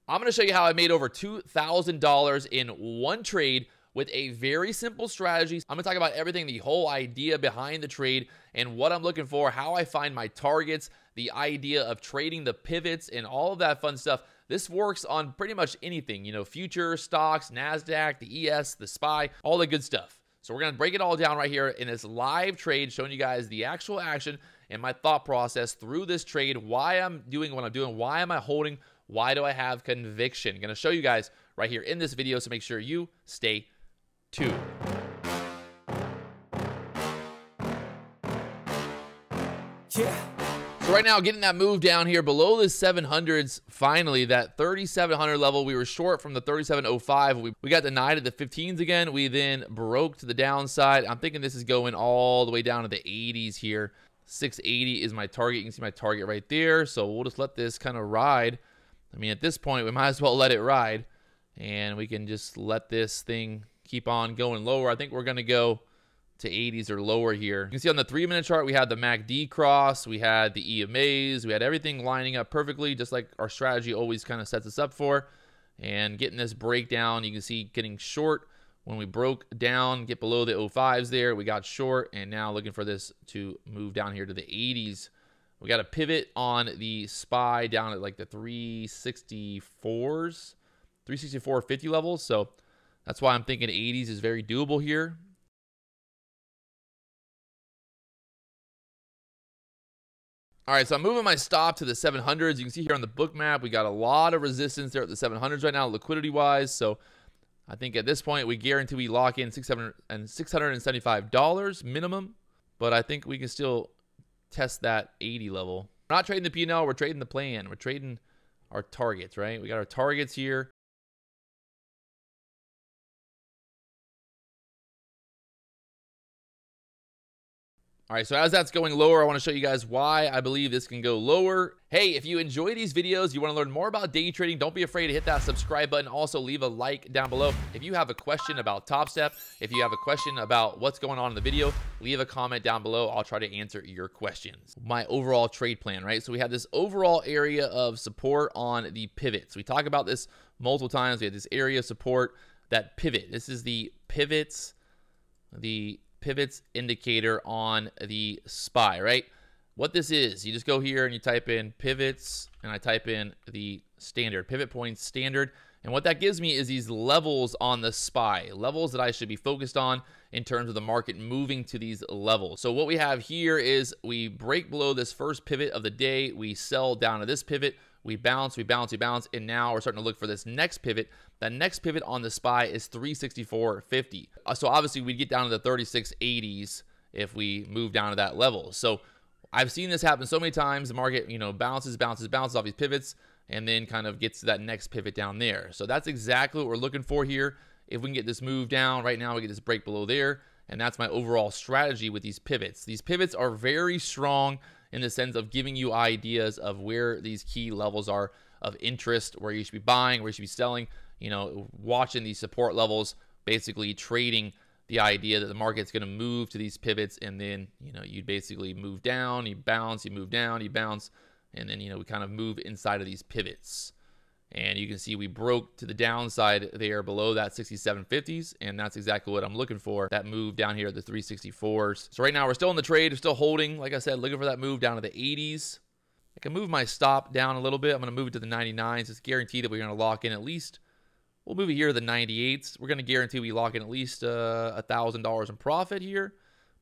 I'm going to show you how I made over $2,000 in one trade with a very simple strategy. I'm going to talk about everything, the whole idea behind the trade and what I'm looking for, how I find my targets, the idea of trading the pivots and all of that fun stuff. This works on pretty much anything, you know, futures, stocks, NASDAQ, the ES, the SPY, all the good stuff. So we're going to break it all down right here in this live trade, showing you guys the actual action and my thought process through this trade, why I'm doing what I'm doing, why am I holding, why do I have conviction. I'm going to show you guys right here in this video, so make sure you stay tuned. Yeah. So right now, getting that move down here below the 700s, finally, that 3,700 level. We were short from the 3,705. We got denied at the 15s again. We then broke to the downside. I'm thinking this is going all the way down to the 80s here. 680 is my target. You can see my target right there. So we'll just let this kind of ride. I mean, at this point, we might as well let it ride. And we can just let this thing keep on going lower. I think we're going to go to 80s or lower here. You can see on the 3-minute chart, we had the MACD cross, we had the EMAs, we had everything lining up perfectly, just like our strategy always kind of sets us up for. And getting this breakdown, you can see getting short when we broke down, get below the 05s there, we got short, and now looking for this to move down here to the 80s. We got a pivot on the SPY down at like the 364s, 364.50 levels. So that's why I'm thinking 80s is very doable here. All right, so I'm moving my stop to the 700s. You can see here on the book map, we got a lot of resistance there at the 700s right now, liquidity-wise. So I think at this point, we guarantee we lock in $675 minimum. But I think we can still test that 80 level. We're not trading the P&L, we're trading the plan. We're trading our targets, right? We got our targets here. All right, so as that's going lower, I want to show you guys why I believe this can go lower. Hey, if you enjoy these videos, you want to learn more about day trading, don't be afraid to hit that subscribe button. Also, leave a like down below. If you have a question about Topstep, if you have a question about what's going on in the video, leave a comment down below. I'll try to answer your questions. My overall trade plan, right? So we have this overall area of support on the pivots. We talk about this multiple times. We have this area of support, that pivot. This is the pivots indicator on the SPY, right? What this is, you just go here and you type in pivots, and I type in the standard, pivot points standard. And what that gives me is these levels on the SPY, levels that I should be focused on in terms of the market moving to these levels. So what we have here is we break below this first pivot of the day, we sell down to this pivot, we bounce, we bounce, we bounce, and now we're starting to look for this next pivot. That next pivot on the SPY is 364.50. So obviously we'd get down to the 3680s if we move down to that level. So I've seen this happen so many times. The market, you know, bounces off these pivots and then kind of gets to that next pivot down there. So that's exactly what we're looking for here. If we can get this move down right now, we get this break below there. And that's my overall strategy with these pivots. These pivots are very strong in the sense of giving you ideas of where these key levels are of interest, where you should be buying, where you should be selling, you know, watching these support levels, basically trading the idea that the market's going to move to these pivots, and then, you know, you basically move down, you bounce, you move down, you bounce, and then, you know, we kind of move inside of these pivots. And you can see we broke to the downside there below that 67.50s, and that's exactly what I'm looking for, that move down here at the 364s. So right now we're still in the trade, we're still holding, like I said, looking for that move down to the 80s. I can move my stop down a little bit. I'm going to move it to the 99s. It's guaranteed that we're going to lock in at least, we'll move it here to the 98s. We're going to guarantee we lock in at least $1,000 in profit here,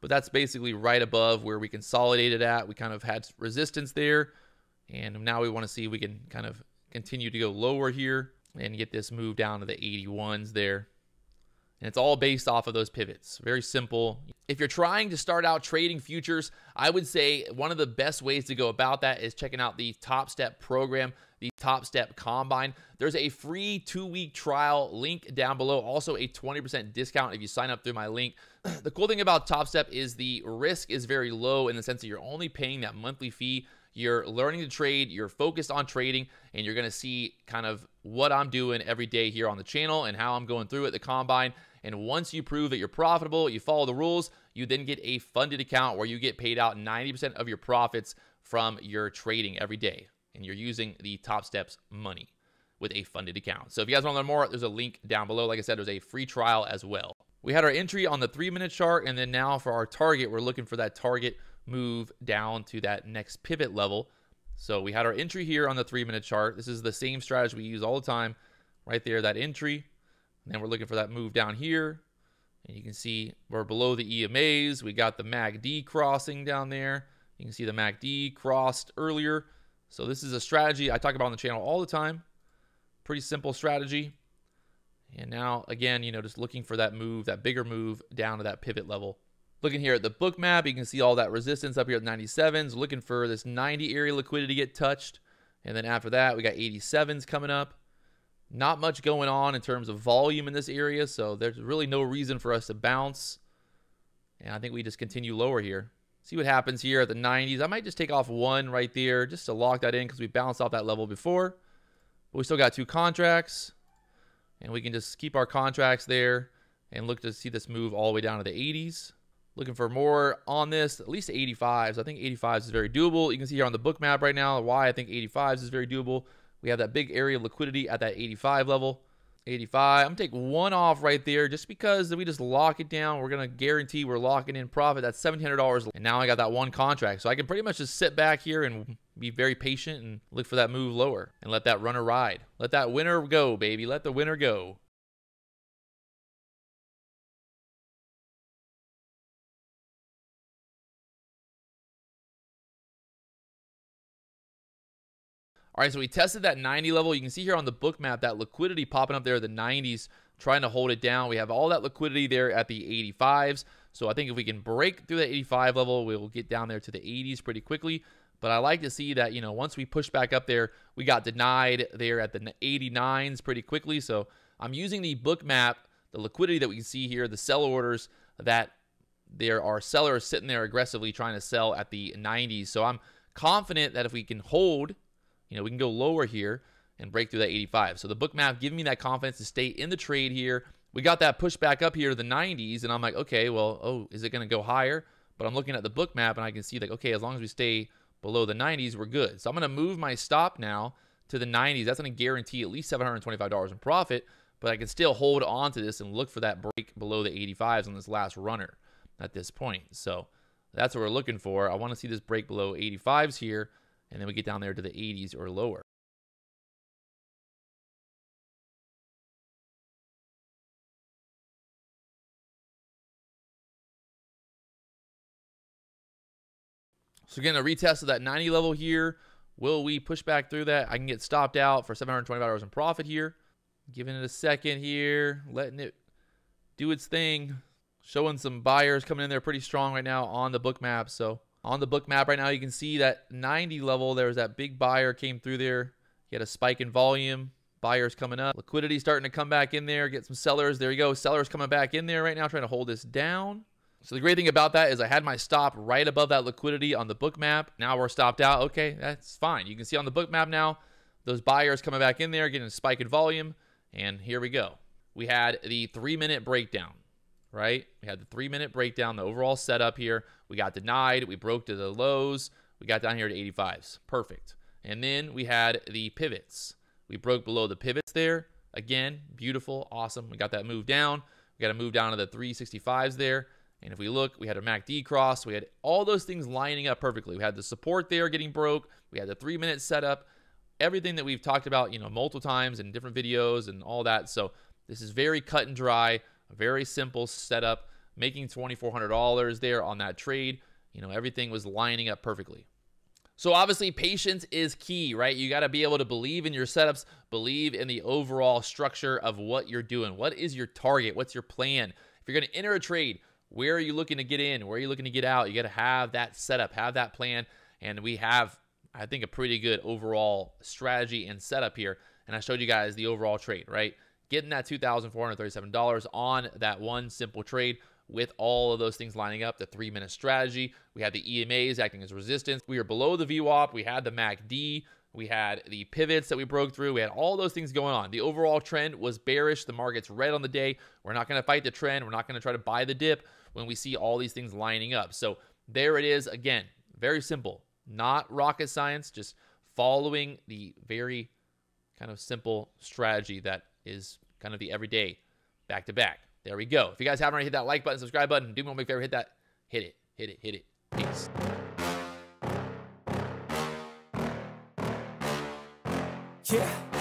but that's basically right above where we consolidated at. We kind of had resistance there, and now we want to see if we can kind of continue to go lower here and get this move down to the 81s there. And it's all based off of those pivots. Very simple. If you're trying to start out trading futures, I would say one of the best ways to go about that is checking out the Topstep program, the Topstep Combine. There's a free 2-week trial link down below. Also a 20% discount if you sign up through my link. The cool thing about Topstep is the risk is very low in the sense that you're only paying that monthly fee. You're learning to trade, you're focused on trading, and you're going to see kind of what I'm doing every day here on the channel and how I'm going through at the Combine. And once you prove that you're profitable, you follow the rules, you then get a funded account where you get paid out 90% of your profits from your trading every day. And you're using the Topstep's money. with a funded account. So if you guys want to learn more, there's a link down below. Like I said, there's a free trial as well. We had our entry on the 3-minute chart, and then now for our target, we're looking for that target move down to that next pivot level. So we had our entry here on the 3-minute chart. This is the same strategy we use all the time. Right there, that entry. And then we're looking for that move down here. And you can see we're below the EMAs. We got the MACD crossing down there. You can see the MACD crossed earlier. So this is a strategy I talk about on the channel all the time. Pretty simple strategy. And now, again, just looking for that move, that bigger move down to that pivot level. Looking here at the BookMap, you can see all that resistance up here at 97s. Looking for this 90 area liquidity to get touched. And then after that, we got 87s coming up. Not much going on in terms of volume in this area, so there's really no reason for us to bounce. And I think we just continue lower here. See what happens here at the 90s. I might just take off one right there just to lock that in because we bounced off that level before. But we still got 2 contracts. And we can just keep our contracts there and look to see this move all the way down to the 80s. Looking for more on this, at least 85s. I think 85s is very doable. You can see here on the BookMap right now why I think 85s is very doable. We have that big area of liquidity at that 85 level. 85. I'm going to take one off right there just because we just lock it down. We're going to guarantee we're locking in profit. That's $1,700. And now I got that one contract. So I can pretty much just sit back here and be very patient and look for that move lower and let that runner ride. Let that winner go, baby. Let the winner go. All right, so we tested that 90 level. You can see here on the BookMap that liquidity popping up there at the 90s, trying to hold it down. We have all that liquidity there at the 85s. So I think if we can break through that 85 level, we'll get down there to the 80s pretty quickly. But I like to see that, once we push back up there, we got denied there at the 89s pretty quickly. So I'm using the BookMap, the liquidity that we can see here, the sell orders, that there are sellers sitting there aggressively trying to sell at the 90s. So I'm confident that if we can hold, we can go lower here and break through that 85. So the BookMap giving me that confidence to stay in the trade here. We got that push back up here to the 90s, and I'm like, okay, well, is it going to go higher? But I'm looking at the BookMap, and I can see, like, okay, as long as we stay below the 90s, we're good. So I'm going to move my stop now to the 90s. That's going to guarantee at least $725 in profit, but I can still hold on to this and look for that break below the 85s on this last runner at this point. So that's what we're looking for. I want to see this break below 85s here, and then we get down there to the 80s or lower. So again, a retest of that 90 level here. Will we push back through that? I can get stopped out for $725 in profit here. Giving it a second here, letting it do its thing. Showing some buyers coming in there pretty strong right now on the BookMap. So on the BookMap right now, you can see that 90 level, there was that big buyer came through there. He had a spike in volume. Buyers coming up. Liquidity starting to come back in there. Get some sellers. There you go. Sellers coming back in there right now, trying to hold this down. So the great thing about that is I had my stop right above that liquidity on the BookMap. Now we're stopped out. Okay, that's fine. You can see on the BookMap now, those buyers coming back in there, getting a spike in volume. And here we go. We had the 3-minute breakdown. Right? We had the 3-minute breakdown, the overall setup here. We got denied. We broke to the lows. We got down here to 85s. Perfect. And then we had the pivots. We broke below the pivots there. Again, beautiful, awesome. We got that move down. We got to move down to the 365s there. And if we look, we had a MACD cross. We had all those things lining up perfectly. We had the support there getting broke. We had the 3-minute setup. Everything that we've talked about, multiple times in different videos and all that. So this is very cut and dry. A very simple setup, making $2,400 there on that trade. Everything was lining up perfectly. So obviously patience is key, right? You got to be able to believe in your setups, believe in the overall structure of what you're doing. What is your target? What's your plan? If you're going to enter a trade, where are you looking to get in? Where are you looking to get out? You got to have that setup, have that plan. And we have, I think, a pretty good overall strategy and setup here. And I showed you guys the overall trade, right? Getting that $2,437 on that one simple trade with all of those things lining up, the 3-minute strategy. We had the EMAs acting as resistance. We were below the VWAP. We had the MACD. We had the pivots that we broke through. We had all those things going on. The overall trend was bearish. The market's red on the day. We're not going to fight the trend. We're not going to try to buy the dip when we see all these things lining up. So there it is. Again, very simple. Not rocket science, just following the very kind of simple strategy that is kind of the everyday back to back. There we go. If you guys haven't already hit that like button, subscribe button, do me one big favor, hit that. Hit it, hit it, hit it. Peace. Yeah.